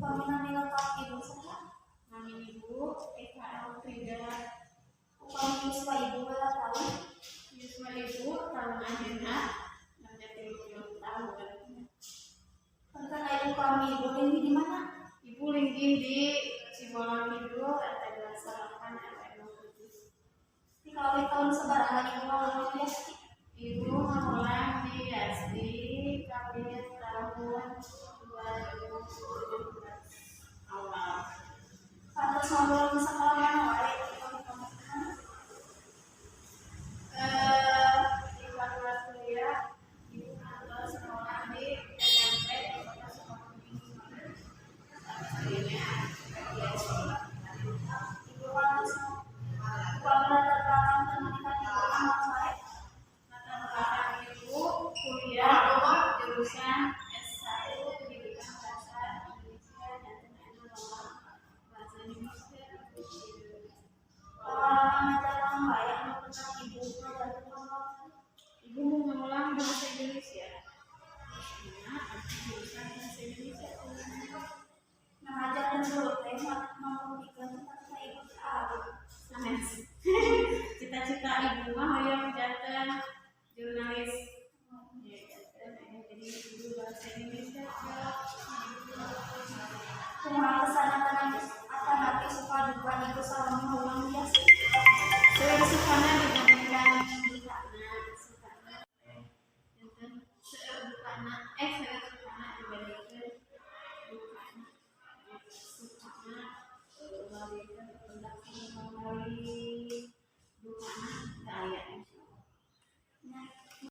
Kami nila Kak Ibu saya. Kami Ibu Eka Elfrida. Kami Yuswa Ibu berapa tahun? Yuswa Ibu tahun akhirnya nanti 30 tahun. Tentang Ibu kami Ibu linggi di mana? Ibu linggi di Cibolong Kidul, RT 28 RT 27. Di kalau tahun sebarang Ibu mau ya? Ibu mulai di SD kami tahun 2017 awal. Pantas ngobrol di sekolah mana wae? Di kelas kuliah Ibu atau sekolah di SMP Kota Sukabumi. Ibu pantas latar belakang pendidikan Ibu sama wae. Latar belakang Ibu kuliah jurusan S1 Pendidikan Bahasa Indonesia dan Teknologi Bahasa Indonesia. Pengalaman ngajar orang wae anu pernah